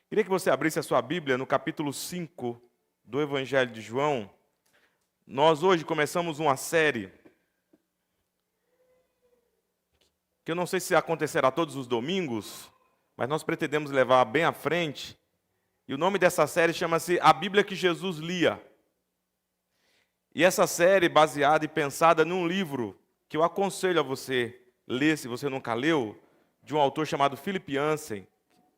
Queria que você abrisse a sua Bíblia no capítulo 5 do Evangelho de João. Nós hoje começamos uma série que eu não sei se acontecerá todos os domingos, mas nós pretendemos levar bem à frente. E o nome dessa série chama-se A Bíblia que Jesus Lia. E essa série é baseada e pensada num livro que eu aconselho a você ler, se você nunca leu, de um autor chamado Philip Yancey.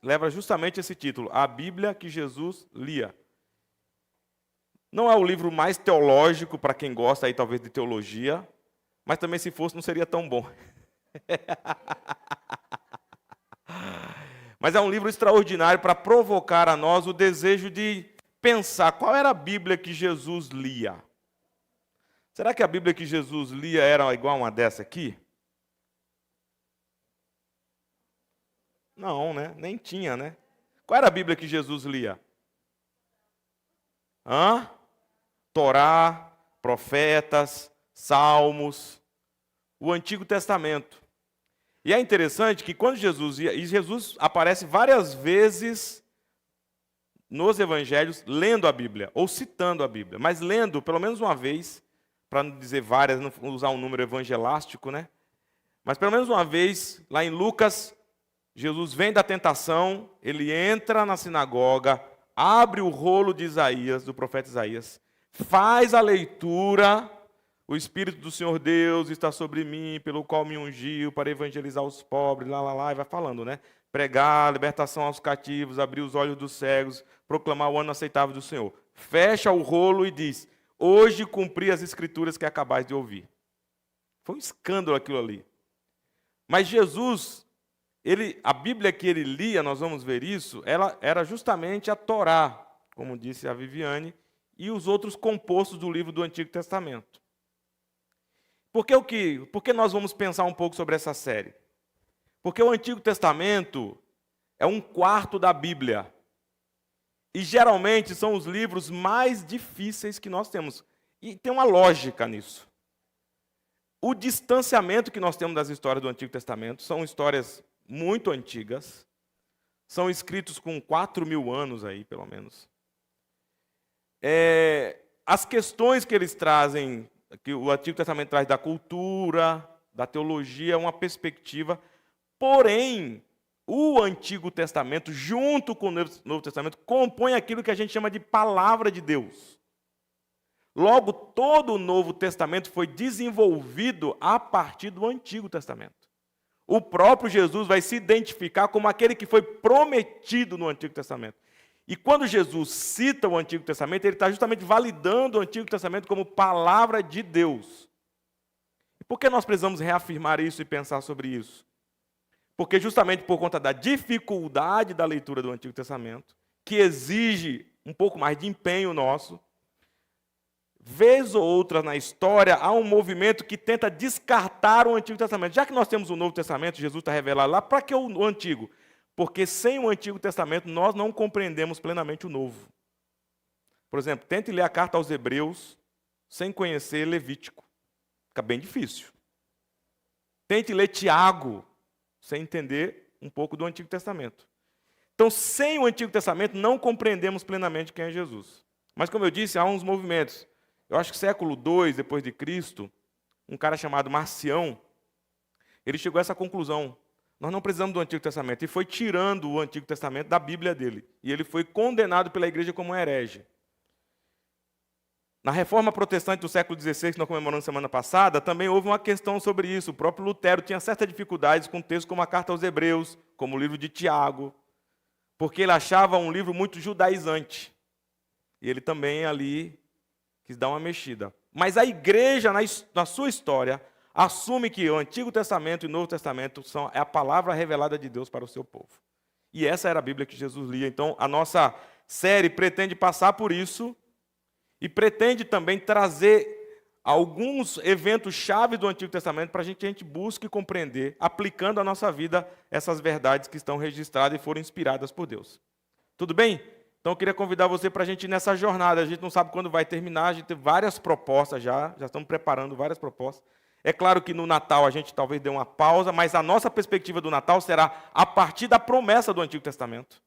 Leva justamente esse título, A Bíblia que Jesus Lia. Não é o livro mais teológico para quem gosta aí talvez de teologia, mas também se fosse não seria tão bom. Mas é um livro extraordinário para provocar a nós o desejo de pensar qual era a Bíblia que Jesus lia. Será que a Bíblia que Jesus lia era igual a uma dessa aqui? Não, né? Nem tinha, né? Qual era a Bíblia que Jesus lia? Torá, profetas, salmos, o Antigo Testamento. E é interessante que quando Jesus ia, e Jesus aparece várias vezes nos evangelhos lendo a Bíblia, ou citando a Bíblia, mas lendo pelo menos uma vez, para não dizer várias, não usar um número evangelástico, né? Mas pelo menos uma vez, lá em Lucas, Jesus vem da tentação, ele entra na sinagoga, abre o rolo de Isaías, do profeta Isaías, faz a leitura, o Espírito do Senhor Deus está sobre mim, pelo qual me ungiu para evangelizar os pobres, e vai falando, né? Pregar, libertação aos cativos, abrir os olhos dos cegos, proclamar o ano aceitável do Senhor. Fecha o rolo e diz, hoje cumpri as escrituras que acabais de ouvir. Foi um escândalo aquilo ali. Mas Jesus, a Bíblia que ele lia, nós vamos ver isso, ela era justamente a Torá, como disse a Viviane, e os outros compostos do livro do Antigo Testamento. Por que nós vamos pensar um pouco sobre essa série? Porque o Antigo Testamento é um quarto da Bíblia. E geralmente são os livros mais difíceis que nós temos. E tem uma lógica nisso. O distanciamento que nós temos das histórias do Antigo Testamento são histórias muito antigas. São escritos com 4.000 anos aí, pelo menos. As questões que eles trazem, que o Antigo Testamento traz da cultura, da teologia, uma perspectiva. Porém, o Antigo Testamento, junto com o Novo Testamento, compõe aquilo que a gente chama de palavra de Deus. Logo, todo o Novo Testamento foi desenvolvido a partir do Antigo Testamento. O próprio Jesus vai se identificar como aquele que foi prometido no Antigo Testamento. E quando Jesus cita o Antigo Testamento, ele está justamente validando o Antigo Testamento como palavra de Deus. E por que nós precisamos reafirmar isso e pensar sobre isso? Porque justamente por conta da dificuldade da leitura do Antigo Testamento, que exige um pouco mais de empenho nosso, vez ou outra na história, há um movimento que tenta descartar o Antigo Testamento. Já que nós temos o Novo Testamento, Jesus está revelado lá, para que o Antigo? Porque sem o Antigo Testamento nós não compreendemos plenamente o Novo. Por exemplo, tente ler a carta aos Hebreus sem conhecer Levítico. Fica bem difícil. Tente ler Tiago sem entender um pouco do Antigo Testamento. Então, sem o Antigo Testamento, não compreendemos plenamente quem é Jesus. Mas, como eu disse, há uns movimentos. Eu acho que século II, depois de Cristo, um cara chamado Marcião, ele chegou a essa conclusão. Nós não precisamos do Antigo Testamento. E foi tirando o Antigo Testamento da Bíblia dele. E ele foi condenado pela igreja como um herege. Na Reforma Protestante do século XVI, que nós comemoramos semana passada, também houve uma questão sobre isso. O próprio Lutero tinha certas dificuldades com textos como a Carta aos Hebreus, como o livro de Tiago, porque ele achava um livro muito judaizante. E ele também ali quis dar uma mexida. Mas a igreja, na sua história, assume que o Antigo Testamento e o Novo Testamento é a palavra revelada de Deus para o seu povo. E essa era a Bíblia que Jesus lia. Então, a nossa série pretende passar por isso e pretende também trazer alguns eventos chave do Antigo Testamento para a gente busque compreender, aplicando à nossa vida essas verdades que estão registradas e foram inspiradas por Deus. Tudo bem? Então, eu queria convidar você para a gente ir nessa jornada. A gente não sabe quando vai terminar, a gente tem várias propostas já estamos preparando várias propostas. É claro que no Natal a gente talvez dê uma pausa, mas a nossa perspectiva do Natal será a partir da promessa do Antigo Testamento.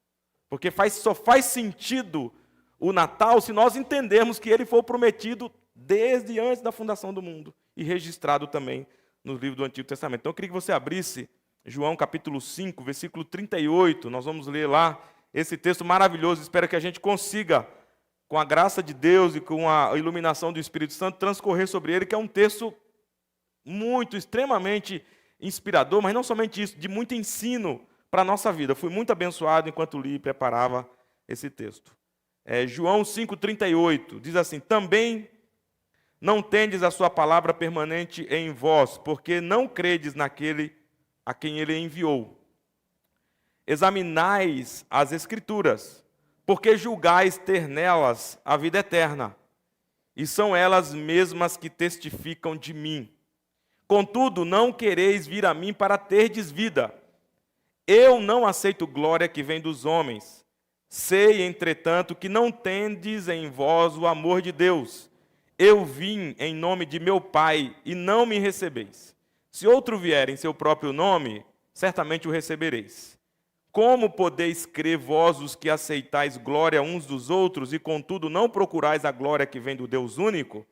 Porque só faz sentido o Natal se nós entendermos que ele foi prometido desde antes da fundação do mundo e registrado também no livro do Antigo Testamento. Então eu queria que você abrisse João capítulo 5, versículo 38. Nós vamos ler lá esse texto maravilhoso. Espero que a gente consiga, com a graça de Deus e com a iluminação do Espírito Santo, transcorrer sobre ele, que é um texto muito, extremamente inspirador, mas não somente isso, de muito ensino para a nossa vida. Fui muito abençoado enquanto li e preparava esse texto. João 5,38 diz assim: também não tendes a sua palavra permanente em vós, porque não credes naquele a quem ele enviou. Examinais as Escrituras, porque julgais ter nelas a vida eterna, e são elas mesmas que testificam de mim. Contudo, não quereis vir a mim para terdes vida. Eu não aceito glória que vem dos homens. Sei, entretanto, que não tendes em vós o amor de Deus. Eu vim em nome de meu Pai, e não me recebeis. Se outro vier em seu próprio nome, certamente o recebereis. Como podeis crer vós os que aceitais glória uns dos outros, e contudo não procurais a glória que vem do Deus único?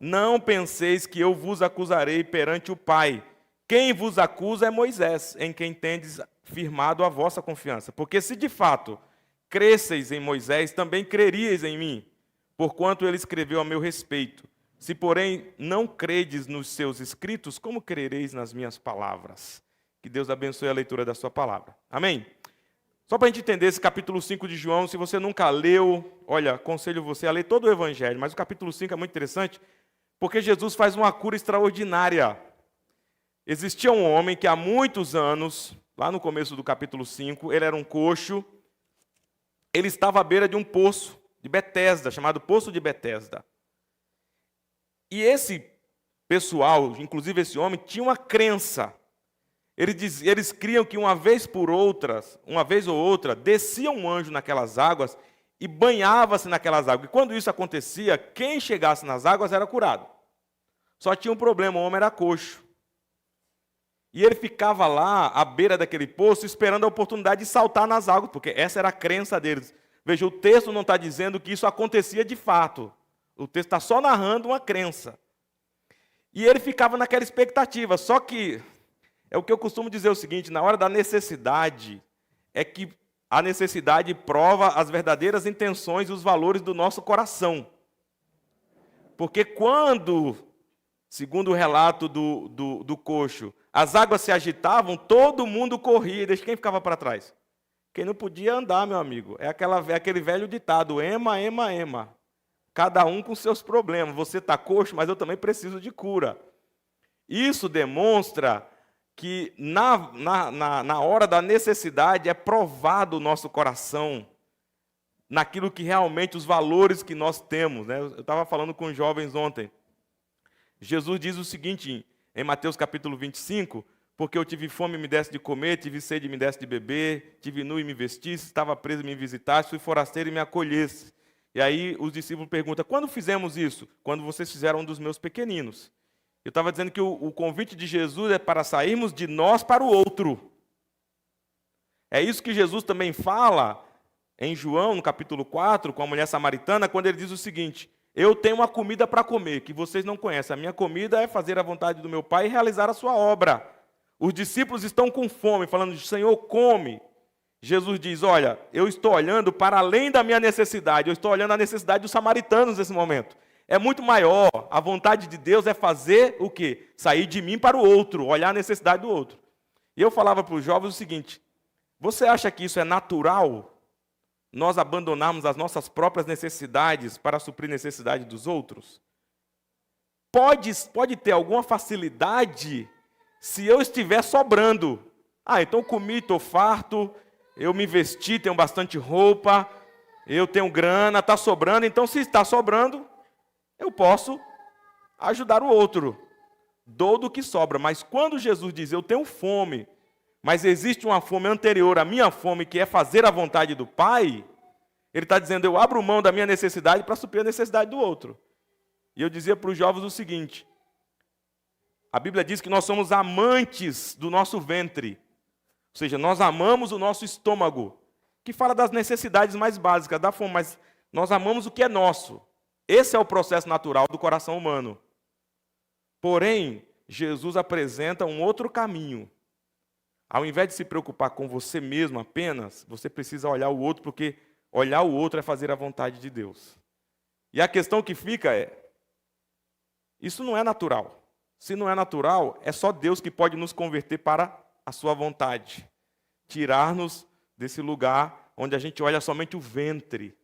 Não penseis que eu vos acusarei perante o Pai. Quem vos acusa é Moisés, em quem tendes firmado a vossa confiança. Porque se de fato cresceis em Moisés, também creríeis em mim, porquanto ele escreveu a meu respeito. Se, porém, não credes nos seus escritos, como crereis nas minhas palavras? Que Deus abençoe a leitura da sua palavra. Amém? Só para a gente entender esse capítulo 5 de João, se você nunca leu, olha, aconselho você a ler todo o Evangelho, mas o capítulo 5 é muito interessante, porque Jesus faz uma cura extraordinária. Existia um homem que há muitos anos, lá no começo do capítulo 5, ele era um coxo, ele estava à beira de um poço de Betesda, chamado Poço de Betesda. E esse pessoal, inclusive esse homem, tinha uma crença. Eles criam que uma vez ou outra, descia um anjo naquelas águas e banhava-se naquelas águas. E quando isso acontecia, quem chegasse nas águas era curado. Só tinha um problema, o homem era coxo. E ele ficava lá, à beira daquele poço, esperando a oportunidade de saltar nas águas, porque essa era a crença deles. Veja, o texto não está dizendo que isso acontecia de fato. O texto está só narrando uma crença. E ele ficava naquela expectativa. Só que, é o que eu costumo dizer o seguinte, na hora da necessidade, é que a necessidade prova as verdadeiras intenções e os valores do nosso coração. Porque quando, segundo o relato do coxo, as águas se agitavam, todo mundo corria. Deixa quem ficava para trás? Quem não podia andar, meu amigo. É aquele velho ditado, ema, ema, ema. Cada um com seus problemas. Você está coxo, mas eu também preciso de cura. Isso demonstra que na hora da necessidade é provado o nosso coração naquilo que realmente, os valores que nós temos. Né? Eu estava falando com os jovens ontem. Jesus diz o seguinte, em Mateus capítulo 25, porque eu tive fome e me desse de comer, tive sede e me desse de beber, tive nu e me vestisse, estava preso e me visitasse, fui forasteiro e me acolhesse. E aí os discípulos perguntam, quando fizemos isso? Quando vocês fizeram um dos meus pequeninos. Eu estava dizendo que o convite de Jesus é para sairmos de nós para o outro. É isso que Jesus também fala em João, no capítulo 4, com a mulher samaritana, quando ele diz o seguinte, eu tenho uma comida para comer, que vocês não conhecem. A minha comida é fazer a vontade do meu Pai e realizar a sua obra. Os discípulos estão com fome, falando, Senhor, come. Jesus diz, olha, eu estou olhando para além da minha necessidade, eu estou olhando a necessidade dos samaritanos nesse momento. É muito maior, a vontade de Deus é fazer o quê? Sair de mim para o outro, olhar a necessidade do outro. E eu falava para os jovens o seguinte, você acha que isso é natural? Nós abandonarmos as nossas próprias necessidades para suprir a necessidade dos outros? Pode ter alguma facilidade se eu estiver sobrando. Então comi, estou farto, eu me vesti, tenho bastante roupa, eu tenho grana, está sobrando, então se está sobrando, eu posso ajudar o outro. Dou do que sobra, mas quando Jesus diz, eu tenho fome, mas existe uma fome anterior à minha fome, que é fazer a vontade do Pai, ele está dizendo, eu abro mão da minha necessidade para suprir a necessidade do outro. E eu dizia para os jovens o seguinte, a Bíblia diz que nós somos amantes do nosso ventre, ou seja, nós amamos o nosso estômago, que fala das necessidades mais básicas, da fome, mas nós amamos o que é nosso. Esse é o processo natural do coração humano. Porém, Jesus apresenta um outro caminho. Ao invés de se preocupar com você mesmo apenas, você precisa olhar o outro, porque olhar o outro é fazer a vontade de Deus. E a questão que fica é, isso não é natural. Se não é natural, é só Deus que pode nos converter para a sua vontade. Tirar-nos desse lugar onde a gente olha somente o ventre.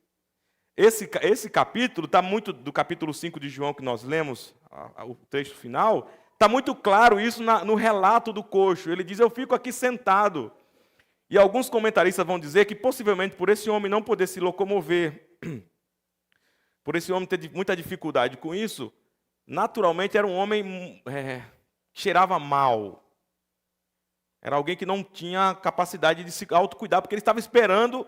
Esse capítulo está muito, do capítulo 5 de João que nós lemos, o trecho final, está muito claro isso no relato do coxo. Ele diz, eu fico aqui sentado. E alguns comentaristas vão dizer que possivelmente por esse homem não poder se locomover, por esse homem ter muita dificuldade com isso, naturalmente era um homem que cheirava mal. Era alguém que não tinha capacidade de se autocuidar, porque ele estava esperando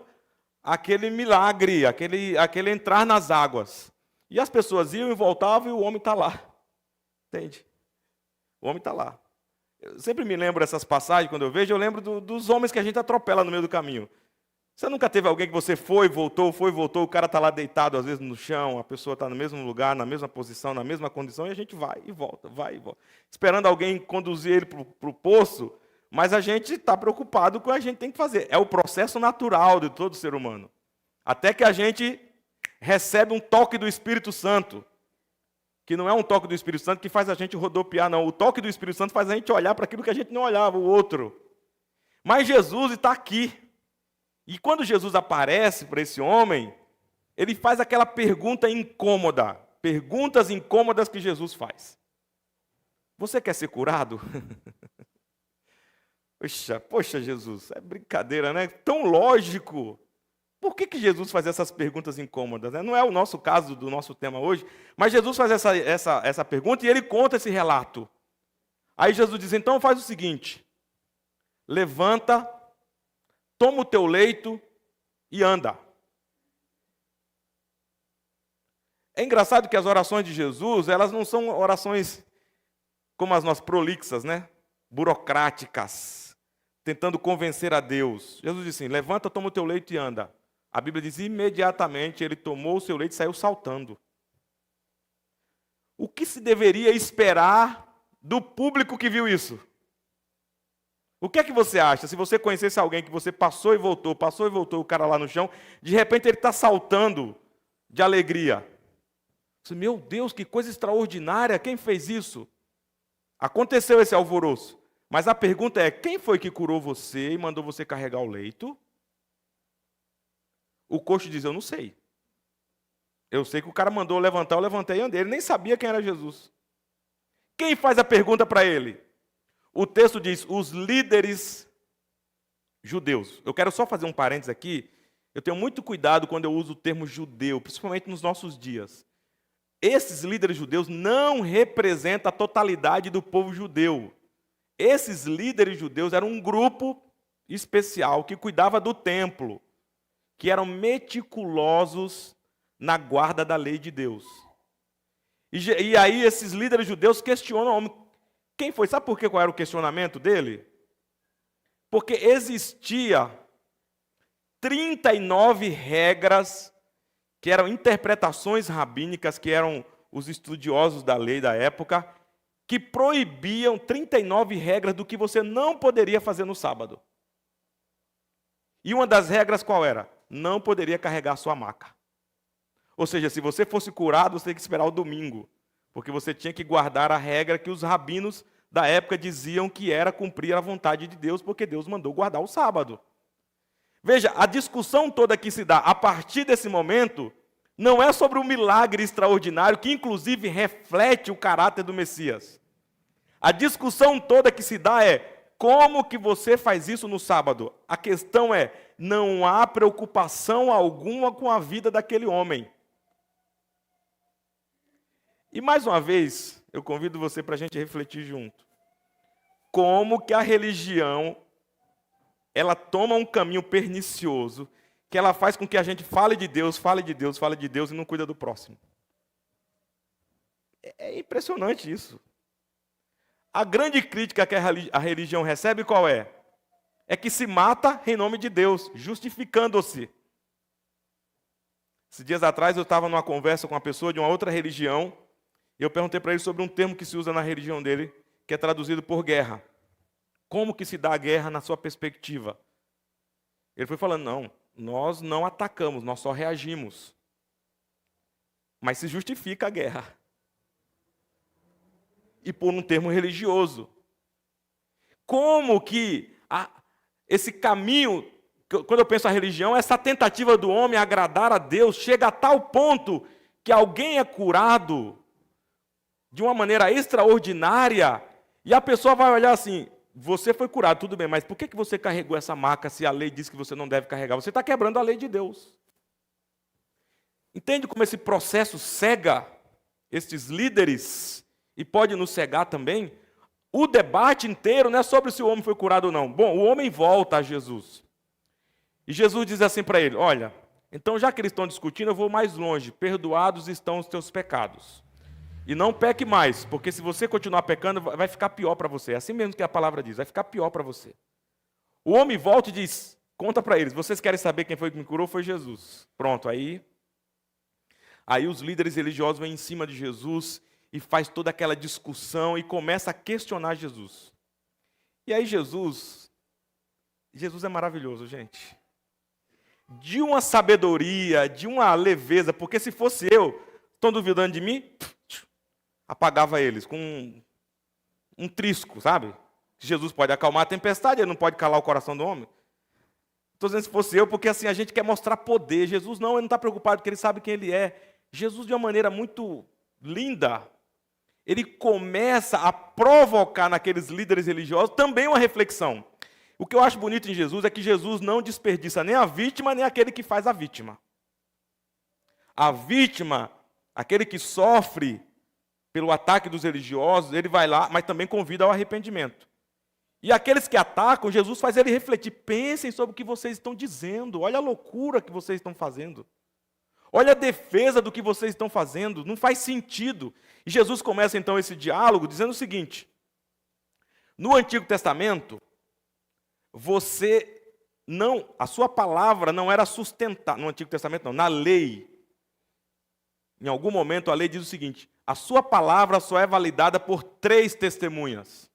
aquele milagre, aquele entrar nas águas. E as pessoas iam e voltavam e o homem está lá. Entende? O homem está lá. Eu sempre me lembro dessas passagens, quando eu vejo, eu lembro dos homens que a gente atropela no meio do caminho. Você nunca teve alguém que você foi, voltou, o cara está lá deitado, às vezes no chão, a pessoa está no mesmo lugar, na mesma posição, na mesma condição, e a gente vai e volta. Esperando alguém conduzir ele para o poço, mas a gente está preocupado com o que a gente tem que fazer. É o processo natural de todo ser humano. Até que a gente recebe um toque do Espírito Santo, que não é um toque do Espírito Santo que faz a gente rodopiar, não. O toque do Espírito Santo faz a gente olhar para aquilo que a gente não olhava, o outro. Mas Jesus está aqui. E quando Jesus aparece para esse homem, ele faz aquela pergunta incômoda. Perguntas incômodas que Jesus faz. Você quer ser curado? Poxa, Jesus, é brincadeira, né? Tão lógico. Por que Jesus faz essas perguntas incômodas? Não é o nosso caso do nosso tema hoje, mas Jesus faz essa pergunta e ele conta esse relato. Aí Jesus diz, então faz o seguinte, levanta, toma o teu leito e anda. É engraçado que as orações de Jesus, elas não são orações como as nossas prolixas, né? Burocráticas, tentando convencer a Deus. Jesus diz assim, levanta, toma o teu leito e anda. A Bíblia diz, imediatamente ele tomou o seu leito e saiu saltando. O que se deveria esperar do público que viu isso? O que é que você acha? Se você conhecesse alguém que você passou e voltou, o cara lá no chão, de repente ele está saltando de alegria. Você, meu Deus, que coisa extraordinária, quem fez isso? Aconteceu esse alvoroço. Mas a pergunta é, quem foi que curou você e mandou você carregar o leito? O coxo diz, eu não sei. Eu sei que o cara mandou eu levantar, eu levantei e andei. Ele nem sabia quem era Jesus. Quem faz a pergunta para ele? O texto diz, os líderes judeus. Eu quero só fazer um parênteses aqui. Eu tenho muito cuidado quando eu uso o termo judeu, principalmente nos nossos dias. Esses líderes judeus não representam a totalidade do povo judeu. Esses líderes judeus eram um grupo especial que cuidava do templo, que eram meticulosos na guarda da lei de Deus. E aí esses líderes judeus questionam o homem. Quem foi? Sabe por quê? Qual era o questionamento dele? Porque existia 39 regras que eram interpretações rabínicas, que eram os estudiosos da lei da época, que proibiam 39 regras do que você não poderia fazer no sábado. E uma das regras qual era? Não poderia carregar sua maca. Ou seja, se você fosse curado, você tinha que esperar o domingo, porque você tinha que guardar a regra que os rabinos da época diziam que era cumprir a vontade de Deus, porque Deus mandou guardar o sábado. Veja, a discussão toda que se dá a partir desse momento não é sobre um milagre extraordinário que inclusive reflete o caráter do Messias. A discussão toda que se dá é como que você faz isso no sábado? A questão é, não há preocupação alguma com a vida daquele homem. E mais uma vez, eu convido você para a gente refletir junto. Como que a religião, ela toma um caminho pernicioso, que ela faz com que a gente fale de Deus e não cuida do próximo. É impressionante isso. A grande crítica que a religião recebe qual é? é que se mata em nome de Deus, justificando-se. Esses dias atrás eu estava numa conversa com uma pessoa de uma outra religião, e eu perguntei para ele sobre um termo que se usa na religião dele, que é traduzido por guerra. Como que se dá a guerra na sua perspectiva? Ele foi falando, não, nós não atacamos, nós só reagimos. Mas se justifica a guerra. E por um termo religioso. Como que esse caminho, quando eu penso a religião, essa tentativa do homem agradar a Deus, chega a tal ponto que alguém é curado de uma maneira extraordinária, e a pessoa vai olhar assim, você foi curado, tudo bem, mas por que você carregou essa maca se a lei diz que você não deve carregar? Você está quebrando a lei de Deus. Entende como esse processo cega esses líderes e pode nos cegar também? O debate inteiro não é sobre se o homem foi curado ou não. Bom, o homem volta a Jesus. E Jesus diz assim para ele, olha, então já que eles estão discutindo, eu vou mais longe. Perdoados estão os teus pecados. E não peque mais, porque se você continuar pecando, vai ficar pior para você. É assim mesmo que a palavra diz, vai ficar pior para você. O homem volta e diz, conta para eles, vocês querem saber quem foi que me curou? Foi Jesus. Pronto, aí os líderes religiosos vêm em cima de Jesus e faz toda aquela discussão e começa a questionar Jesus. E aí Jesus é maravilhoso, gente. De uma sabedoria, de uma leveza, porque se fosse eu, estão duvidando de mim? Apagava eles com um trisco, sabe? Jesus pode acalmar a tempestade, ele não pode calar o coração do homem. Estou dizendo se fosse eu, porque assim a gente quer mostrar poder. Jesus não, ele não está preocupado, porque ele sabe quem ele é. Jesus, de uma maneira muito linda, ele começa a provocar naqueles líderes religiosos também uma reflexão. O que eu acho bonito em Jesus é que Jesus não desperdiça nem a vítima, nem aquele que faz a vítima. A vítima, aquele que sofre pelo ataque dos religiosos, ele vai lá, mas também convida ao arrependimento. E aqueles que atacam, Jesus faz ele refletir. Pensem sobre o que vocês estão dizendo. Olha a loucura que vocês estão fazendo. Olha a defesa do que vocês estão fazendo. Não faz sentido. E Jesus começa então esse diálogo dizendo o seguinte. No Antigo Testamento, a sua palavra não era sustentada. No Antigo Testamento não, na lei. Em algum momento a lei diz o seguinte, a sua palavra só é validada por 3 testemunhas.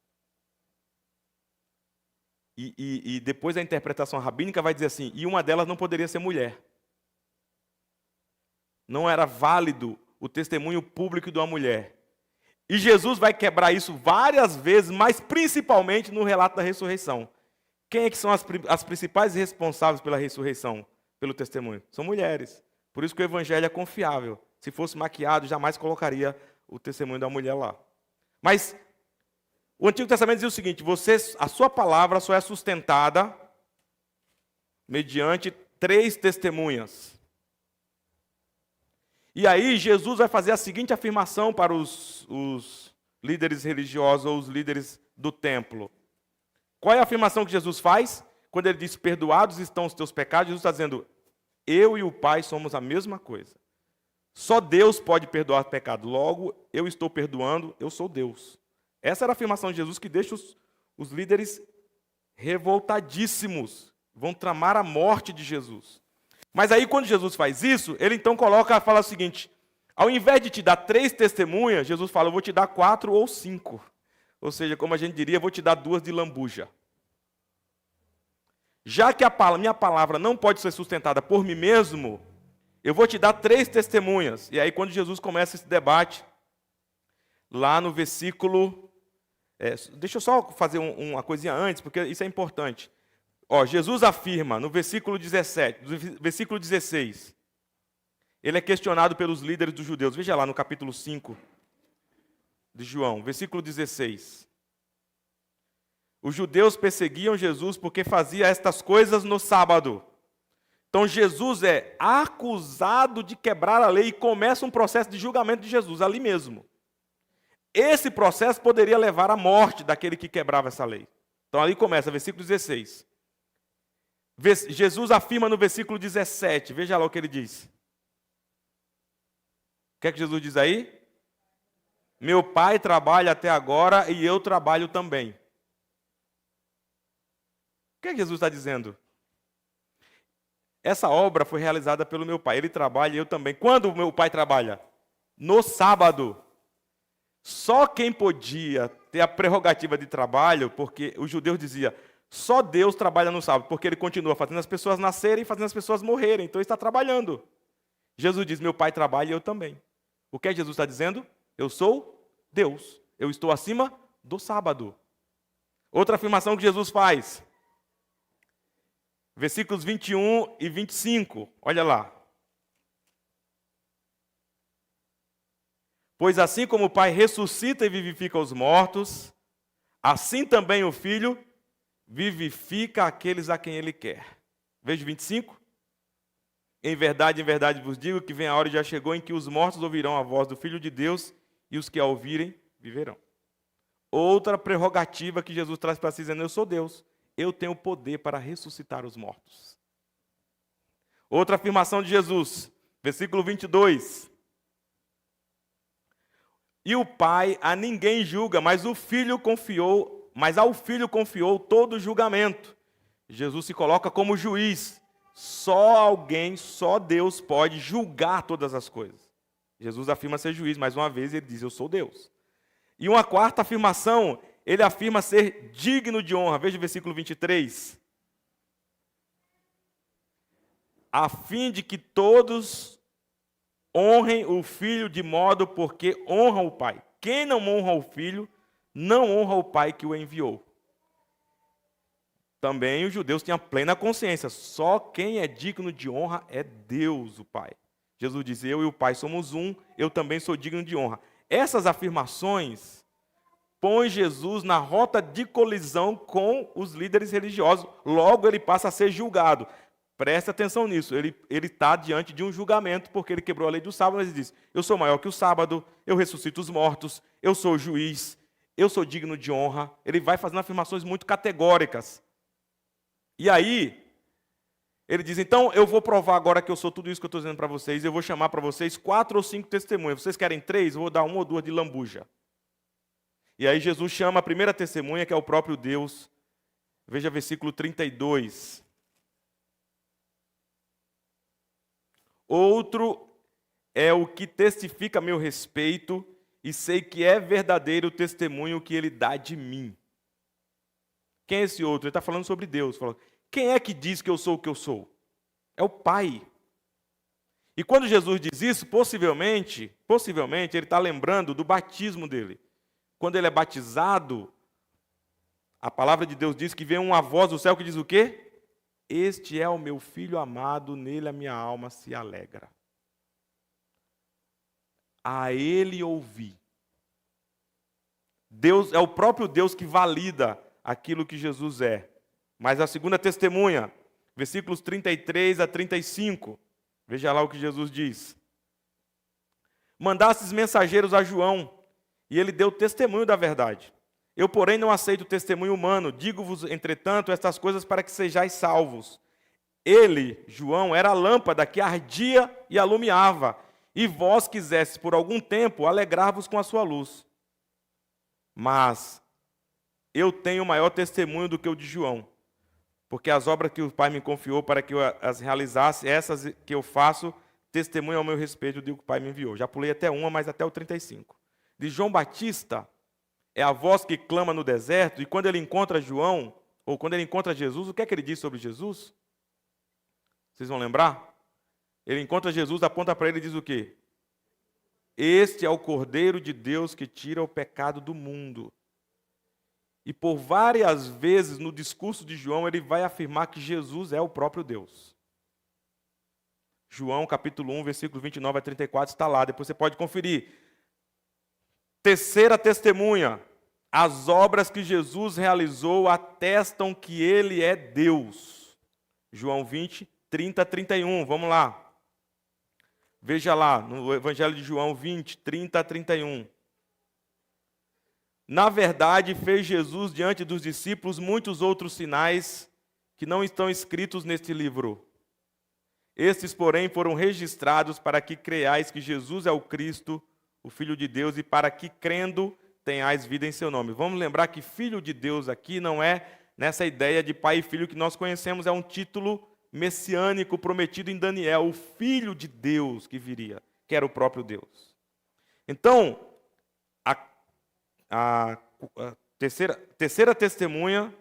E depois a interpretação rabínica vai dizer assim, e uma delas não poderia ser mulher. Não era válido o testemunho público de uma mulher. E Jesus vai quebrar isso várias vezes, mas principalmente no relato da ressurreição. Quem é que são as principais responsáveis pela ressurreição, pelo testemunho? São mulheres. Por isso que o evangelho é confiável. Se fosse maquiado, jamais colocaria o testemunho da mulher lá. Mas o Antigo Testamento diz o seguinte, a sua palavra só é sustentada mediante 3 testemunhas. E aí Jesus vai fazer a seguinte afirmação para os líderes religiosos ou os líderes do templo. Qual é a afirmação que Jesus faz? Quando ele diz, perdoados estão os teus pecados, Jesus está dizendo, eu e o Pai somos a mesma coisa. Só Deus pode perdoar o pecado. Logo, eu estou perdoando, eu sou Deus. Essa era a afirmação de Jesus que deixa os líderes revoltadíssimos. Vão tramar a morte de Jesus. Mas aí, quando Jesus faz isso, ele então fala o seguinte, ao invés de te dar 3 testemunhas, Jesus fala, eu vou te dar 4 ou 5. Ou seja, como a gente diria, eu vou te dar 2 de lambuja. Já que minha palavra não pode ser sustentada por mim mesmo, eu vou te dar 3 testemunhas. E aí, quando Jesus começa esse debate, lá no versículo... deixa eu só fazer uma coisinha antes, porque isso é importante. Jesus afirma no versículo 17, versículo 16, ele é questionado pelos líderes dos judeus. Veja lá no capítulo 5 de João, versículo 16. Os judeus perseguiam Jesus porque fazia estas coisas no sábado. Então Jesus é acusado de quebrar a lei e começa um processo de julgamento de Jesus ali mesmo. Esse processo poderia levar à morte daquele que quebrava essa lei. Então ali começa, versículo 16. Jesus afirma no versículo 17, veja lá o que ele diz. O que é que Jesus diz aí? Meu pai trabalha até agora e eu trabalho também. O que Jesus está dizendo? Essa obra foi realizada pelo meu Pai. Ele trabalha e eu também. Quando o meu Pai trabalha? No sábado. Só quem podia ter a prerrogativa de trabalho, porque os judeus diziam, só Deus trabalha no sábado, porque ele continua fazendo as pessoas nascerem e fazendo as pessoas morrerem. Então ele está trabalhando. Jesus diz, meu Pai trabalha e eu também. O que Jesus está dizendo? Eu sou Deus. Eu estou acima do sábado. Outra afirmação que Jesus faz. Versículos 21 e 25. Olha lá. Pois assim como o Pai ressuscita e vivifica os mortos, assim também o Filho vivifica aqueles a quem Ele quer. Veja o 25. Em verdade vos digo que vem a hora e já chegou em que os mortos ouvirão a voz do Filho de Deus e os que a ouvirem viverão. Outra prerrogativa que Jesus traz para si, dizendo, eu sou Deus. Eu tenho poder para ressuscitar os mortos. Outra afirmação de Jesus, versículo 22. E o Pai a ninguém julga, mas ao Filho confiou todo o julgamento. Jesus se coloca como juiz. Só Deus pode julgar todas as coisas. Jesus afirma ser juiz, mais uma vez ele diz, eu sou Deus. E uma quarta afirmação, ele afirma ser digno de honra. Veja o versículo 23. A fim de que todos honrem o Filho de modo porque honram o Pai. Quem não honra o Filho, não honra o Pai que o enviou. Também os judeus tinham plena consciência. Só quem é digno de honra é Deus, o Pai. Jesus diz, eu e o Pai somos um, eu também sou digno de honra. Essas afirmações põem Jesus na rota de colisão com os líderes religiosos. Logo ele passa a ser julgado. Preste atenção nisso. Ele está diante de um julgamento, porque ele quebrou a lei do sábado, mas ele diz, eu sou maior que o sábado, eu ressuscito os mortos, eu sou juiz, eu sou digno de honra. Ele vai fazendo afirmações muito categóricas. E aí, ele diz, então eu vou provar agora que eu sou tudo isso que eu estou dizendo para vocês, eu vou chamar para vocês 4 ou 5 testemunhas. Vocês querem 3? Eu vou dar 1 ou 2 de lambuja. E aí Jesus chama a primeira testemunha, que é o próprio Deus. Veja versículo 32. Outro é o que testifica a meu respeito, e sei que é verdadeiro o testemunho que ele dá de mim. Quem é esse outro? Ele está falando sobre Deus. Falou, quem é que diz que eu sou o que eu sou? É o Pai. E quando Jesus diz isso, possivelmente ele está lembrando do batismo dele. Quando ele é batizado, a palavra de Deus diz que vem uma voz do céu que diz o quê? Este é o meu filho amado, nele a minha alma se alegra. A ele ouvi. Deus é o próprio Deus que valida aquilo que Jesus é. Mas a segunda testemunha, versículos 33 a 35. Veja lá o que Jesus diz. Mandastes mensageiros a João, e ele deu testemunho da verdade. Eu, porém, não aceito testemunho humano. Digo-vos, entretanto, estas coisas para que sejais salvos. Ele, João, era a lâmpada que ardia e alumiava, e vós quisestes, por algum tempo, alegrar-vos com a sua luz. Mas eu tenho maior testemunho do que o de João, porque as obras que o Pai me confiou para que eu as realizasse, essas que eu faço, testemunho ao meu respeito do que o Pai me enviou. Já pulei até uma, mas até o 35. De João Batista, é a voz que clama no deserto, e quando ele encontra João, ou quando ele encontra Jesus, o que é que ele diz sobre Jesus? Vocês vão lembrar? Ele encontra Jesus, aponta para ele e diz o quê? Este é o Cordeiro de Deus que tira o pecado do mundo. E por várias vezes no discurso de João, ele vai afirmar que Jesus é o próprio Deus. João capítulo 1, versículo 29 a 34 está lá, depois você pode conferir. Terceira testemunha, as obras que Jesus realizou atestam que ele é Deus. João 20, 30 a 31, vamos lá. Veja lá, no Evangelho de João 20, 30 a 31. Na verdade, fez Jesus diante dos discípulos muitos outros sinais que não estão escritos neste livro. Estes, porém, foram registrados para que creiais que Jesus é o Cristo, o Filho de Deus, e para que, crendo, tenhais vida em seu nome. Vamos lembrar que Filho de Deus aqui não é nessa ideia de pai e filho que nós conhecemos, é um título messiânico prometido em Daniel, o Filho de Deus que viria, que era o próprio Deus. Então, a terceira testemunha,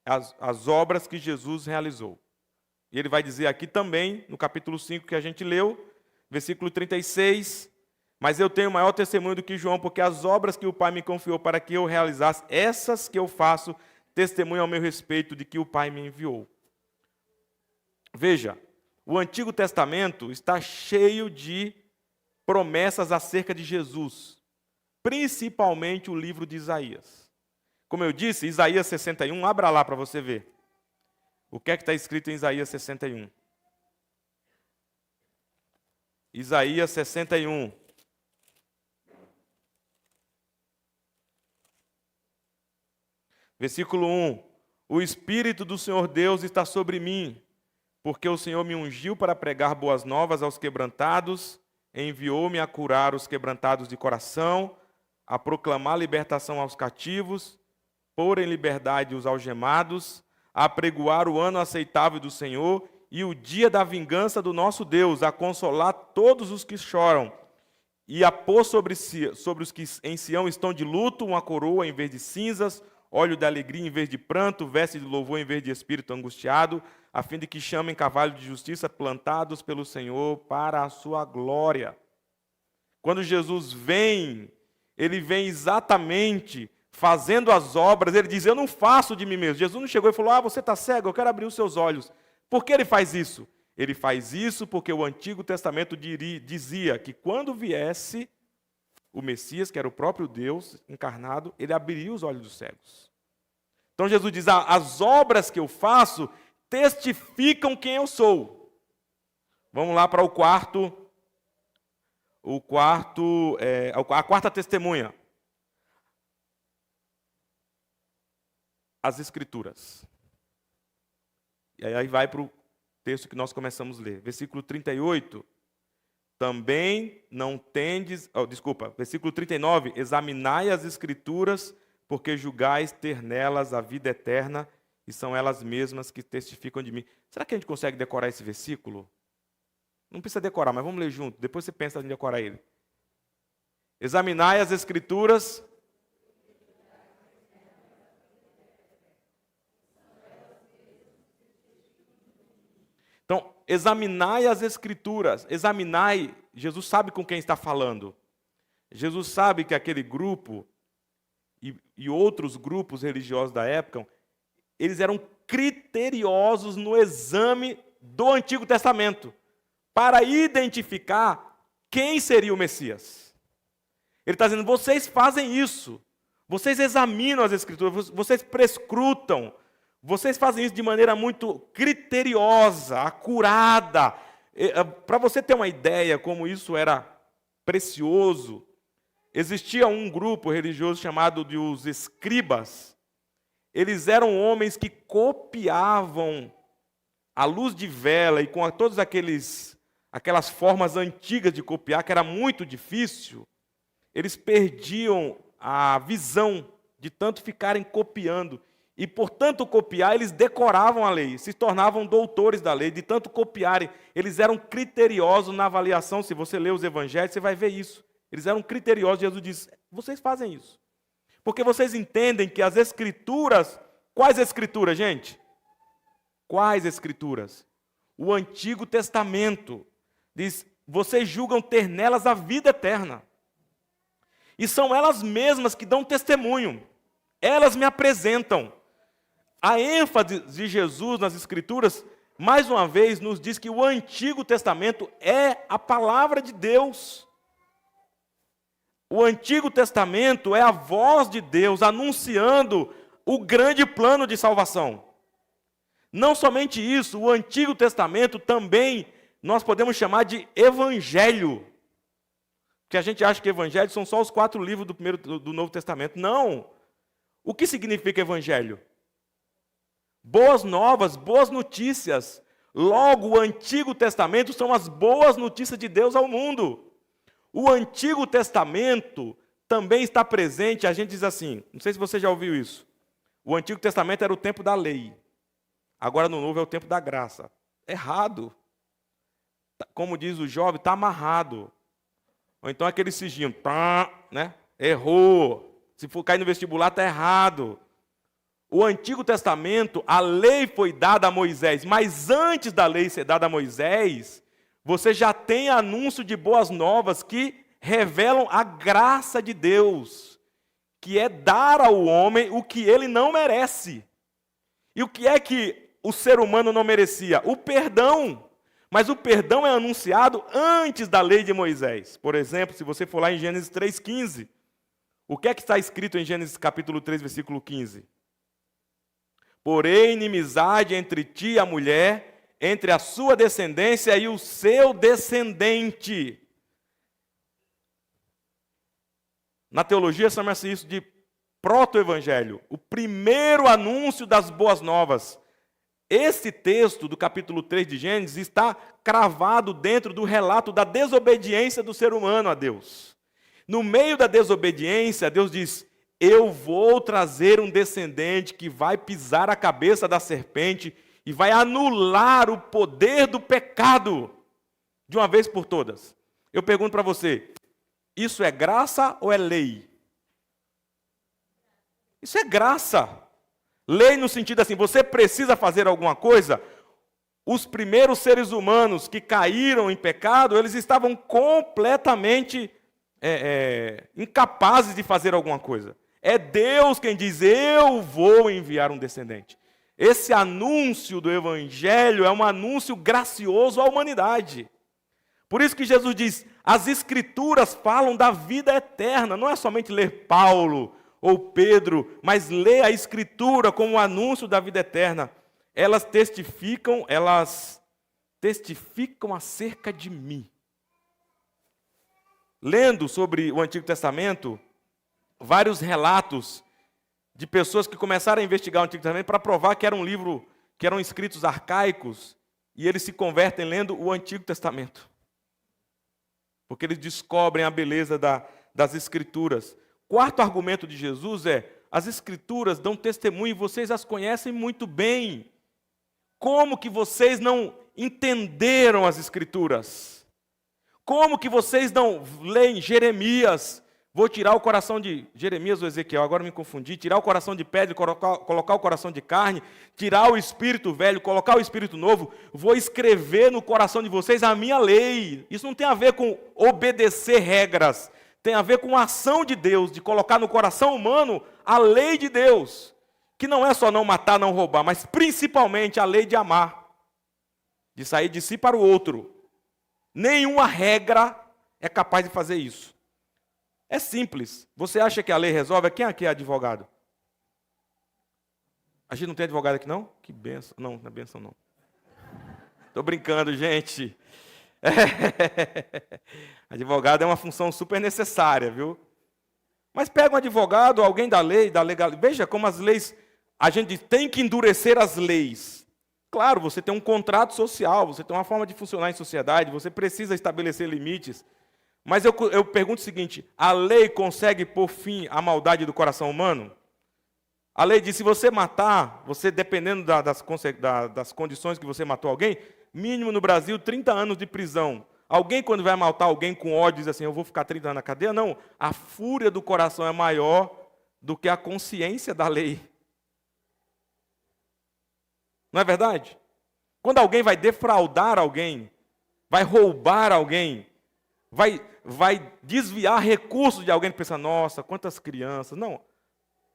as obras que Jesus realizou. E ele vai dizer aqui também, no capítulo 5 que a gente leu, versículo 36, mas eu tenho maior testemunho do que João, porque as obras que o Pai me confiou para que eu realizasse, essas que eu faço, testemunham ao meu respeito de que o Pai me enviou. Veja, o Antigo Testamento está cheio de promessas acerca de Jesus, principalmente o livro de Isaías. Como eu disse, Isaías 61, abra lá para você ver. O que é que está escrito em Isaías 61? Isaías 61. Versículo 1. O Espírito do Senhor Deus está sobre mim, porque o Senhor me ungiu para pregar boas novas aos quebrantados, enviou-me a curar os quebrantados de coração, a proclamar libertação aos cativos, pôr em liberdade os algemados, a apregoar o ano aceitável do Senhor e o dia da vingança do nosso Deus, a consolar todos os que choram, e a pôr sobre os que em Sião estão de luto uma coroa em vez de cinzas, óleo de alegria em vez de pranto, veste de louvor em vez de espírito angustiado, a fim de que chamem cavalo de justiça plantados pelo Senhor para a sua glória. Quando Jesus vem, ele vem exatamente fazendo as obras, ele diz, eu não faço de mim mesmo. Jesus não chegou e falou, você está cego, eu quero abrir os seus olhos. Por que ele faz isso? Ele faz isso porque o Antigo Testamento dizia que quando viesse o Messias, que era o próprio Deus encarnado, ele abriria os olhos dos cegos. Então Jesus diz, as obras que eu faço testificam quem eu sou. Vamos lá para a quarta testemunha. As Escrituras. E aí vai para o texto que nós começamos a ler. Versículo 38. Também não tendes... versículo 39. Examinai as Escrituras, porque julgais ter nelas a vida eterna, e são elas mesmas que testificam de mim. Será que a gente consegue decorar esse versículo? Não precisa decorar, mas vamos ler junto. Depois você pensa em decorar ele. Examinai as Escrituras... Então, examinai as Escrituras. Examinai, Jesus sabe com quem está falando. Jesus sabe que aquele grupo e outros grupos religiosos da época, eles eram criteriosos no exame do Antigo Testamento, para identificar quem seria o Messias. Ele está dizendo, vocês fazem isso, vocês examinam as Escrituras, vocês prescrutam, vocês fazem isso de maneira muito criteriosa, acurada. Para você ter uma ideia como isso era precioso, existia um grupo religioso chamado de os escribas. Eles eram homens que copiavam à luz de vela e com todas aquelas formas antigas de copiar, que era muito difícil. Eles perdiam a visão de tanto ficarem copiando. E, por tanto copiar, eles decoravam a lei, se tornavam doutores da lei, de tanto copiarem. Eles eram criteriosos na avaliação. Se você lê os evangelhos, você vai ver isso. Eles eram criteriosos. Jesus diz, vocês fazem isso. Porque vocês entendem que as Escrituras... Quais Escrituras, gente? Quais Escrituras? O Antigo Testamento. Diz, vocês julgam ter nelas a vida eterna. E são elas mesmas que dão testemunho. Elas me apresentam. A ênfase de Jesus nas Escrituras, mais uma vez, nos diz que o Antigo Testamento é a palavra de Deus. O Antigo Testamento é a voz de Deus anunciando o grande plano de salvação. Não somente isso, o Antigo Testamento também nós podemos chamar de Evangelho. Porque a gente acha que Evangelho são só os 4 livros do Novo Testamento. Não! O que significa Evangelho? Boas novas, boas notícias. Logo, o Antigo Testamento são as boas notícias de Deus ao mundo. O Antigo Testamento também está presente, a gente diz assim, não sei se você já ouviu isso, O Antigo Testamento era o tempo da lei. Agora no Novo é o tempo da graça. Errado. Como diz o jovem, está amarrado. Ou então aquele siginho, né? Errou. Se for cair no vestibular, está errado. O Antigo Testamento, a lei foi dada a Moisés, mas antes da lei ser dada a Moisés, você já tem anúncio de boas novas que revelam a graça de Deus, que é dar ao homem o que ele não merece. E o que é que o ser humano não merecia? O perdão. Mas o perdão é anunciado antes da lei de Moisés. Por exemplo, se você for lá em Gênesis 3,15, o que é que está escrito em Gênesis capítulo 3, versículo 15? Porém, inimizade entre ti e a mulher, entre a sua descendência e o seu descendente. Na teologia chama-se isso de proto-evangelho, o primeiro anúncio das boas novas. Esse texto do capítulo 3 de Gênesis está cravado dentro do relato da desobediência do ser humano a Deus. No meio da desobediência, Deus diz: eu vou trazer um descendente que vai pisar a cabeça da serpente e vai anular o poder do pecado de uma vez por todas. Eu pergunto para você, isso é graça ou é lei? Isso é graça. Lei no sentido assim, você precisa fazer alguma coisa. Os primeiros seres humanos que caíram em pecado, eles estavam completamente incapazes de fazer alguma coisa. É Deus quem diz, eu vou enviar um descendente. Esse anúncio do Evangelho é um anúncio gracioso à humanidade. Por isso que Jesus diz, as Escrituras falam da vida eterna. Não é somente ler Paulo ou Pedro, mas ler a Escritura como o anúncio da vida eterna. Elas testificam acerca de mim. Lendo sobre o Antigo Testamento, vários relatos de pessoas que começaram a investigar o Antigo Testamento para provar que era um livro, que eram escritos arcaicos, e eles se convertem lendo o Antigo Testamento. Porque eles descobrem a beleza das Escrituras. Quarto argumento de Jesus é, as Escrituras dão testemunho e vocês as conhecem muito bem. Como que vocês não entenderam as Escrituras? Como que vocês não leem Jeremias? Vou tirar o coração de Jeremias ou Ezequiel, agora me confundi. Tirar o coração de pedra, colocar o coração de carne. Tirar o espírito velho, colocar o espírito novo. Vou escrever no coração de vocês a minha lei. Isso não tem a ver com obedecer regras. Tem a ver com a ação de Deus, de colocar no coração humano a lei de Deus. Que não é só não matar, não roubar, mas principalmente a lei de amar. De sair de si para o outro. Nenhuma regra é capaz de fazer isso. É simples. Você acha que a lei resolve? Quem aqui é advogado? A gente não tem advogado aqui, não? Que benção. Não, não é benção, não. Estou brincando, gente. Advogado é uma função super necessária, viu? Mas pega um advogado, alguém da lei, da legal. Veja como as leis, a gente tem que endurecer as leis. Claro, você tem um contrato social, você tem uma forma de funcionar em sociedade, você precisa estabelecer limites. Mas eu pergunto o seguinte, a lei consegue pôr fim à maldade do coração humano? A lei diz, se você matar, você dependendo das condições que você matou alguém, mínimo no Brasil, 30 anos de prisão. Alguém, quando vai matar alguém com ódio, diz assim, eu vou ficar 30 anos na cadeia? Não, a fúria do coração é maior do que a consciência da lei. Não é verdade? Quando alguém vai defraudar alguém, vai roubar alguém, vai desviar recursos de alguém, pensa, nossa, quantas crianças. Não,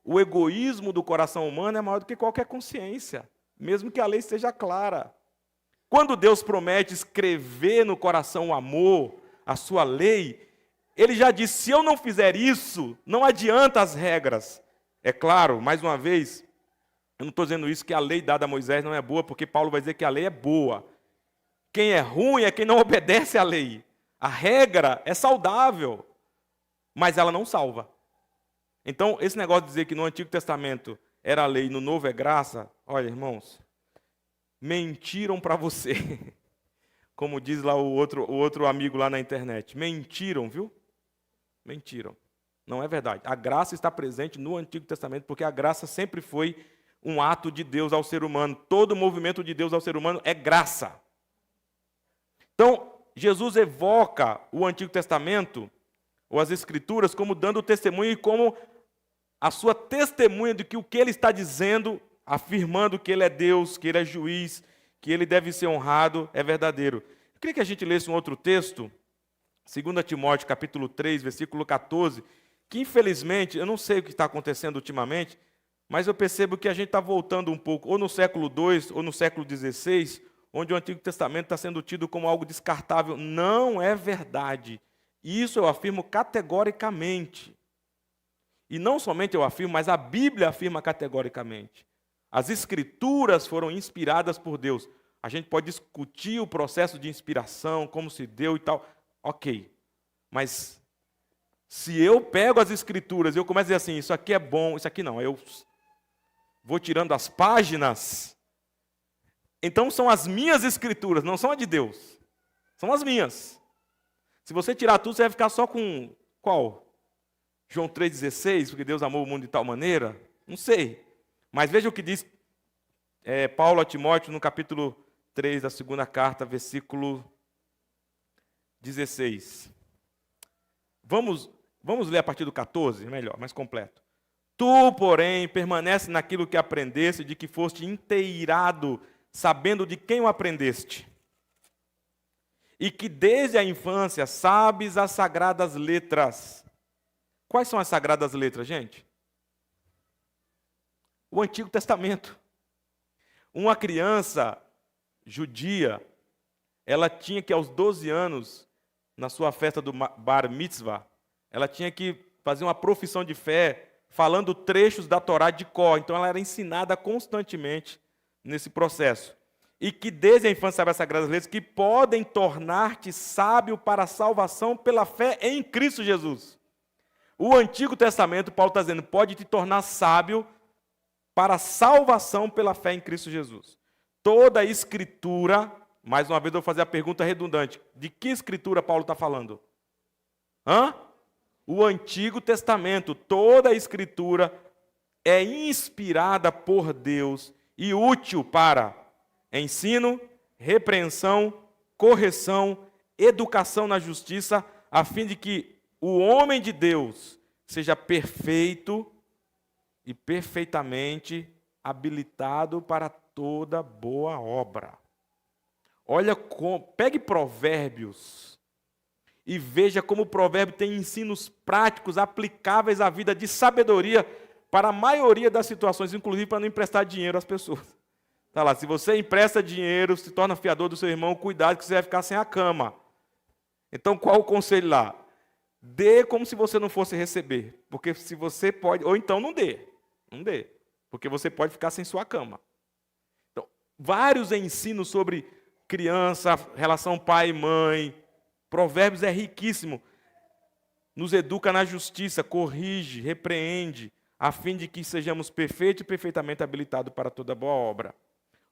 o egoísmo do coração humano é maior do que qualquer consciência, mesmo que a lei seja clara. Quando Deus promete escrever no coração o amor, a sua lei, Ele já disse, se eu não fizer isso, não adianta as regras. É claro, mais uma vez, eu não estou dizendo isso que a lei dada a Moisés não é boa, porque Paulo vai dizer que a lei é boa. Quem é ruim é quem não obedece à lei. A regra é saudável, mas ela não salva. Então, esse negócio de dizer que no Antigo Testamento era lei e no Novo é graça, olha, irmãos, mentiram para você. Como diz lá o outro amigo lá na internet. Mentiram, viu? Mentiram. Não é verdade. A graça está presente no Antigo Testamento, porque a graça sempre foi um ato de Deus ao ser humano. Todo movimento de Deus ao ser humano é graça. Então, Jesus evoca o Antigo Testamento, ou as Escrituras, como dando testemunho e como a sua testemunha de que o que ele está dizendo, afirmando que ele é Deus, que ele é juiz, que ele deve ser honrado, é verdadeiro. Eu queria que a gente lesse um outro texto, 2 Timóteo, capítulo 3, versículo 14, que infelizmente, eu não sei o que está acontecendo ultimamente, mas eu percebo que a gente está voltando um pouco, ou no século II, ou no século XVI, onde o Antigo Testamento está sendo tido como algo descartável. Não é verdade. Isso eu afirmo categoricamente. E não somente eu afirmo, mas a Bíblia afirma categoricamente. As Escrituras foram inspiradas por Deus. A gente pode discutir o processo de inspiração, como se deu e tal. Ok. Mas se eu pego as Escrituras e eu começo a dizer assim, isso aqui é bom, isso aqui não, eu vou tirando as páginas, então são as minhas Escrituras, não são as de Deus. São as minhas. Se você tirar tudo, você vai ficar só com qual? João 3,16, porque Deus amou o mundo de tal maneira? Não sei. Mas veja o que diz Paulo a Timóteo no capítulo 3 da segunda carta, versículo 16. Vamos ler a partir do 14, melhor, mais completo. Tu, porém, permanece naquilo que aprendeste, de que foste inteirado, sabendo de quem o aprendeste. E que desde a infância sabes as sagradas letras. Quais são as sagradas letras, gente? O Antigo Testamento. Uma criança judia, ela tinha que, aos 12 anos, na sua festa do Bar Mitzvah, ela tinha que fazer uma profissão de fé, falando trechos da Torá de cor. Então, ela era ensinada constantemente nesse processo. E que desde a infância sabe as sagradas letras, que podem tornar-te sábio para a salvação pela fé em Cristo Jesus. O Antigo Testamento, Paulo está dizendo, pode te tornar sábio para a salvação pela fé em Cristo Jesus. Toda a Escritura, mais uma vez eu vou fazer a pergunta redundante, de que Escritura Paulo está falando? O Antigo Testamento, toda a Escritura é inspirada por Deus e útil para ensino, repreensão, correção, educação na justiça, a fim de que o homem de Deus seja perfeito e perfeitamente habilitado para toda boa obra. Olha, pegue Provérbios e veja como o provérbio tem ensinos práticos, aplicáveis à vida de sabedoria para a maioria das situações, inclusive para não emprestar dinheiro às pessoas. Está lá, se você empresta dinheiro, se torna fiador do seu irmão, cuidado que você vai ficar sem a cama. Então, qual o conselho lá? Dê como se você não fosse receber, porque se você pode, ou então não dê, porque você pode ficar sem sua cama. Então, vários ensinos sobre criança, relação pai e mãe, Provérbios é riquíssimo, nos educa na justiça, corrige, repreende, a fim de que sejamos perfeitos e perfeitamente habilitados para toda boa obra.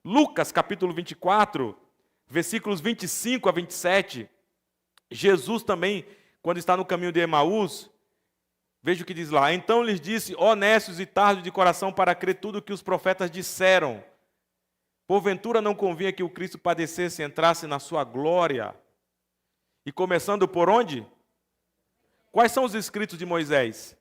Lucas, capítulo 24, versículos 25 a 27, Jesus também, quando está no caminho de Emaús, veja o que diz lá. Então lhes disse, honestos e tardos de coração para crer tudo o que os profetas disseram. Porventura não convinha que o Cristo padecesse e entrasse na sua glória. E começando por onde? Quais são os escritos de Moisés?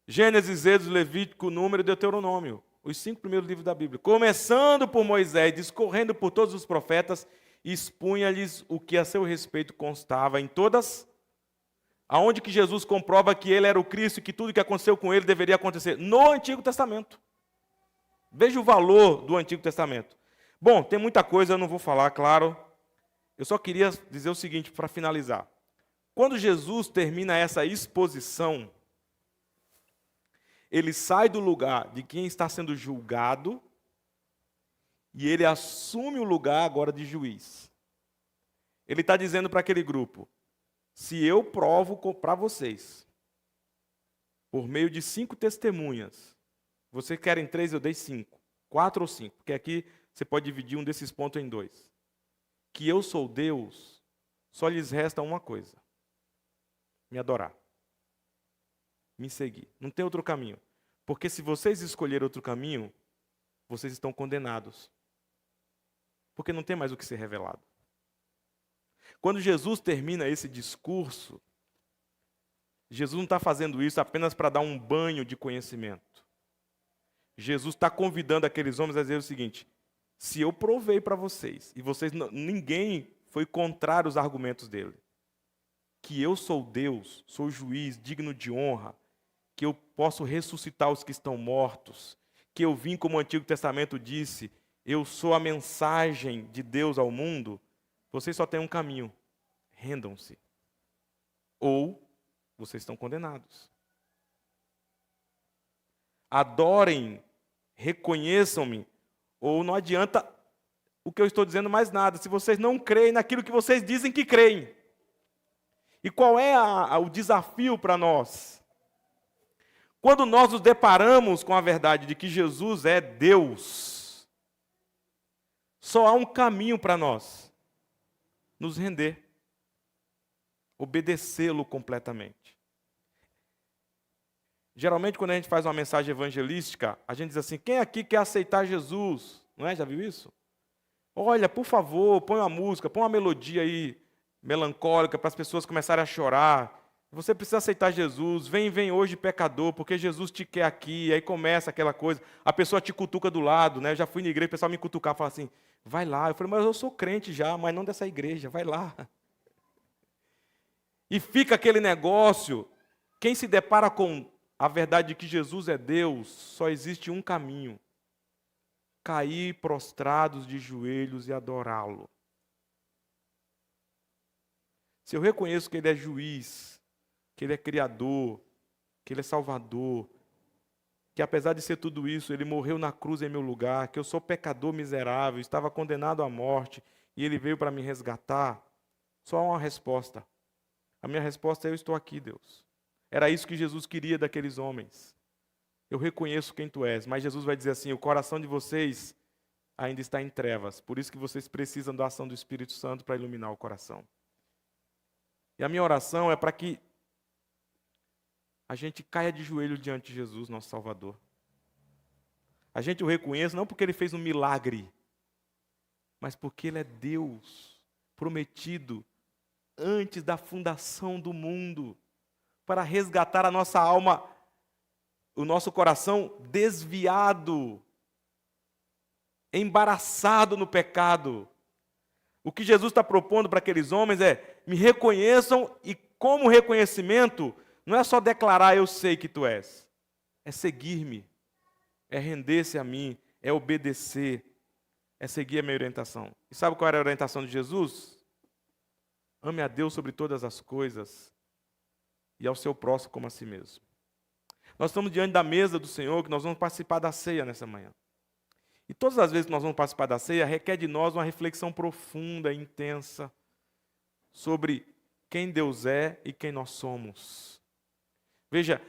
Gênesis, Êxodo, Levítico, Número e Deuteronômio. Os 5 primeiros livros da Bíblia. Começando por Moisés, discorrendo por todos os profetas, expunha-lhes o que a seu respeito constava em todas. Aonde que Jesus comprova que ele era o Cristo e que tudo que aconteceu com ele deveria acontecer? No Antigo Testamento. Veja o valor do Antigo Testamento. Bom, tem muita coisa, eu não vou falar, claro. Eu só queria dizer o seguinte, para finalizar. Quando Jesus termina essa exposição, ele sai do lugar de quem está sendo julgado e ele assume o lugar agora de juiz. Ele está dizendo para aquele grupo, se eu provo para vocês, por meio de 5 testemunhas, vocês querem 3, eu dei 5, 4 ou 5, porque aqui você pode dividir um desses pontos em 2. Que eu sou Deus, só lhes resta uma coisa. me adorar, me seguir. Não tem outro caminho. Porque se vocês escolherem outro caminho, vocês estão condenados. Porque não tem mais o que ser revelado. Quando Jesus termina esse discurso, Jesus não está fazendo isso apenas para dar um banho de conhecimento. Jesus está convidando aqueles homens a dizer o seguinte: se eu provei para vocês, e vocês ninguém foi contrário aos argumentos dele, que eu sou Deus, sou juiz, digno de honra, que eu posso ressuscitar os que estão mortos, que eu vim, como o Antigo Testamento disse, eu sou a mensagem de Deus ao mundo, vocês só têm um caminho: rendam-se. Ou vocês estão condenados. Adorem, reconheçam-me, ou não adianta o que eu estou dizendo mais nada, se vocês não creem naquilo que vocês dizem que creem. E qual é o desafio para nós? Quando nós nos deparamos com a verdade de que Jesus é Deus, só há um caminho para nós: nos render, obedecê-lo completamente. Geralmente, quando a gente faz uma mensagem evangelística, a gente diz assim: quem aqui quer aceitar Jesus? Não é? Já viu isso? Olha, por favor, põe uma música, põe uma melodia aí melancólica para as pessoas começarem a chorar. Você precisa aceitar Jesus. Vem hoje, pecador, porque Jesus te quer aqui. Aí começa aquela coisa. A pessoa te cutuca do lado, né? Eu já fui na igreja, o pessoal me cutucar, fala assim: vai lá. Eu falei: mas eu sou crente já, mas não dessa igreja, vai lá. E fica aquele negócio. Quem se depara com a verdade de que Jesus é Deus, só existe um caminho: cair prostrados de joelhos e adorá-lo. Se eu reconheço que Ele é juiz, que Ele é criador, que Ele é salvador, que apesar de ser tudo isso, Ele morreu na cruz em meu lugar, que eu sou pecador miserável, estava condenado à morte, e Ele veio para me resgatar, só há uma resposta. A minha resposta é: eu estou aqui, Deus. Era isso que Jesus queria daqueles homens. Eu reconheço quem tu és, mas Jesus vai dizer assim: o coração de vocês ainda está em trevas, por isso que vocês precisam da ação do Espírito Santo para iluminar o coração. E a minha oração é para que a gente caia de joelhos diante de Jesus, nosso Salvador. A gente o reconheça não porque Ele fez um milagre, mas porque Ele é Deus prometido antes da fundação do mundo, para resgatar a nossa alma, o nosso coração desviado, embaraçado no pecado. O que Jesus está propondo para aqueles homens é: me reconheçam, e como reconhecimento, não é só declarar eu sei que tu és, é seguir-me, é render-se a mim, é obedecer, é seguir a minha orientação. E sabe qual era a orientação de Jesus? Ame a Deus sobre todas as coisas e ao seu próximo como a si mesmo. Nós estamos diante da mesa do Senhor, que nós vamos participar da ceia nessa manhã. E todas as vezes que nós vamos participar da ceia, requer de nós uma reflexão profunda e intensa sobre quem Deus é e quem nós somos. Veja,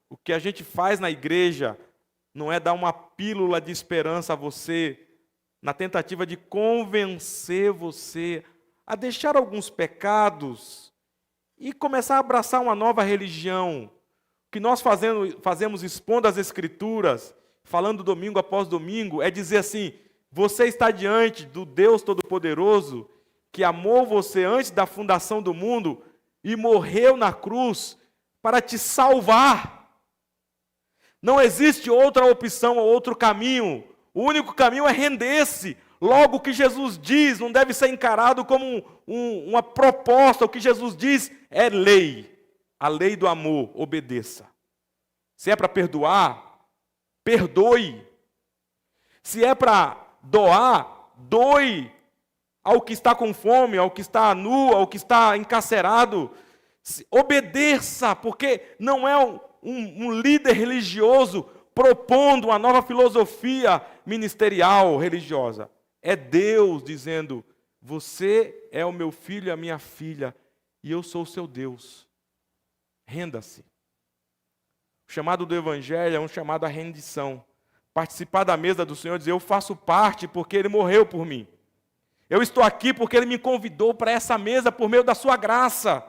o que a gente faz na igreja não é dar uma pílula de esperança a você, na tentativa de convencer você a deixar alguns pecados e começar a abraçar uma nova religião. O que nós fazemos expondo as Escrituras, falando domingo após domingo, é dizer assim: você está diante do Deus Todo-Poderoso, que amou você antes da fundação do mundo e morreu na cruz para te salvar. Não existe outra opção ou outro caminho. O único caminho é render-se. Logo, o que Jesus diz não deve ser encarado como uma proposta. O que Jesus diz é lei. A lei do amor, obedeça. Se é para perdoar, perdoe. Se é para doar, doe ao que está com fome, ao que está nu, ao que está encarcerado. Obedeça, porque não é um líder religioso propondo uma nova filosofia ministerial religiosa. É Deus dizendo: você é o meu filho e a minha filha, e eu sou o seu Deus. Renda-se. O chamado do Evangelho é um chamado à rendição. Participar da mesa do Senhor, dizer: eu faço parte porque Ele morreu por mim. Eu estou aqui porque Ele me convidou para essa mesa por meio da sua graça.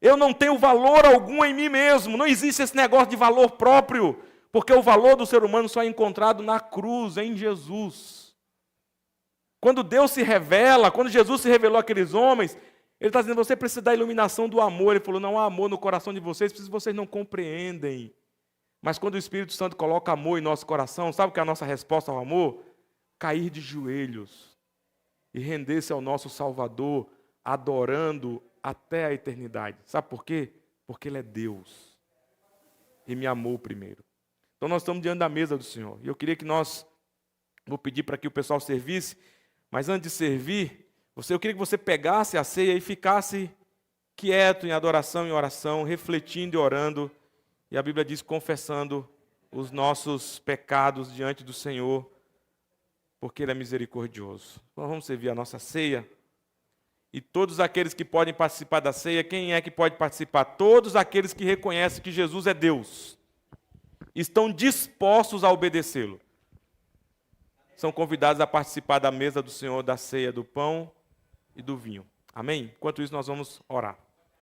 Eu não tenho valor algum em mim mesmo. Não existe esse negócio de valor próprio, porque o valor do ser humano só é encontrado na cruz, em Jesus. Quando Deus se revela, quando Jesus se revelou àqueles homens, Ele está dizendo, você precisa da iluminação do amor. Ele falou, não há amor no coração de vocês, vocês não compreendem. Mas quando o Espírito Santo coloca amor em nosso coração, sabe o que é a nossa resposta ao amor? Cair de joelhos e render-se ao nosso Salvador, adorando até a eternidade. Sabe por quê? Porque Ele é Deus e me amou primeiro. Então nós estamos diante da mesa do Senhor. E eu queria que vou pedir para que o pessoal servisse, mas antes de servir, eu queria que você pegasse a ceia e ficasse quieto em adoração e oração, refletindo e orando. E a Bíblia diz, confessando os nossos pecados diante do Senhor, porque Ele é misericordioso. Então vamos servir a nossa ceia. E todos aqueles que podem participar da ceia, quem é que pode participar? Todos aqueles que reconhecem que Jesus é Deus, estão dispostos a obedecê-lo. São convidados a participar da mesa do Senhor, da ceia, do pão e do vinho. Amém? Enquanto isso, nós vamos orar.